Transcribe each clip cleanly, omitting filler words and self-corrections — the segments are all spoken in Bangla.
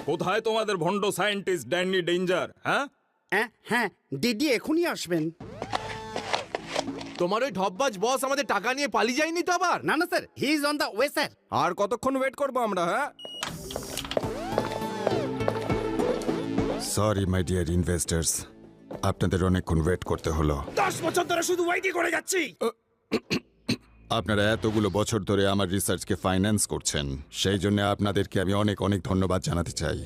কোথায় তোমাদের ভন্ড সায়েন্টিস্ট ড্যানি ডেঞ্জার? হ্যাঁ হ্যাঁ, দিদি এখনই আসবেন। তোমার ওই ঢপবাজ বস আমাদের টাকা নিয়ে পালিয়ে যায়নি তো আবার? না sir, he is on the way sir. আর কতক্ষণ ওয়েট করবো আমরা? হ্যাঁ, সরি মাই ডিয়ার ইনভেস্টার্স, আপনাদের অনেকক্ষণ ওয়েট করতে হলো। 10 বছর ধরে শুধু ওয়েটই করে যাচ্ছি। আপনারা এতগুলো বছর ধরে আমার রিসার্চকে ফাইন্যান্স করছেন, সেই জন্য আপনাদেরকে আমি অনেক অনেক ধন্যবাদ জানাতে চাই।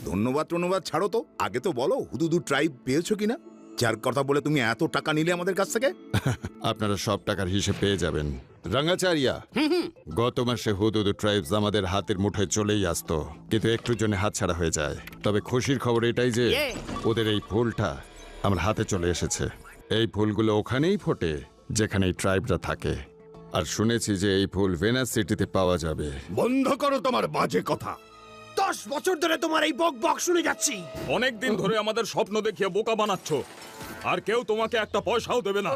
ধন্যবাদ ছাড়ো তো, আগে তো বলো হুদুদু ট্রাইব পেয়েছো কিনা, যার কথা বলে তুমি এত টাকা নিলে আমাদের কাছ থেকে। আপনারা সব টাকার হিসেব পেয়ে যাবেন। রঙ্গাচারিয়া, গত মাসে হুদুদু ট্রাইবস আমাদের হাতের মুঠোয় চলেই আসতো, কিন্তু একটুর জন্য হাতছাড়া হয়ে যায়। তবে খুশির খবর এটাই যে ওদের এই ফুলটা আমার হাতে চলে এসেছে। এই ফুলগুলো ওখানেই ফোটে যেখানে এই ট্রাইবরা থাকে, আর শুনেছি যে এই ফুল ভেনাস সিটিতে পাওয়া যাবে। বন্ধ করো তোমার বাজে কথা। 10 বছর ধরে তোমার এই বক বক শুনে যাচ্ছি। অনেক দিন ধরে আমাদের স্বপ্ন দেখিয়ে বোকা বানাচ্ছ, আর কেউ তোমাকে একটা পয়সাও দেবে না।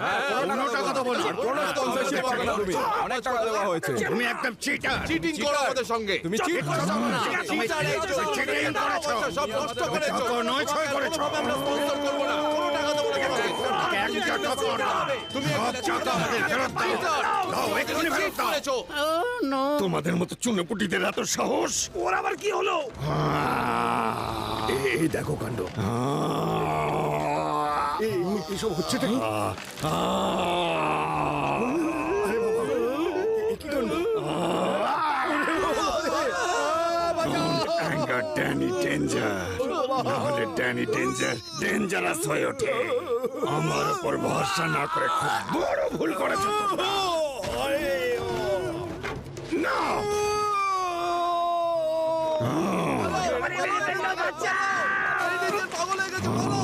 অনেক টাকা দেওয়া হয়েছে। তুমি একদম চিটার। চিটিং করো আমাদের সঙ্গে। তুমি চিট করছো না। তুমি চিটিং করেছো। সব নষ্ট করেছো। টাকা নয় ছয় করেছো। আমরা স্পন্সর করব না, কোনো টাকা দেবো না। একটা টাকা না। তুমি সব টাকা আমাদের ফেরত দাও। দাও, এক্ষুনি ফেরত দাও। করেছো। তোমাদের মতো চুনোপুটিদের এত সাহস! ওর আবার কি হলো? এই দেখো কাণ্ড। এসব হচ্ছে কি? ড্যানি ডেঞ্জার, নাহলে ড্যানি ডেঞ্জার ডেঞ্জারাস হয়ে ওঠে। আমার উপর ভরসা না করে খুব বড় ভুল করেছো তোমরা। না, পাগল হয়ে গেছে, বলো।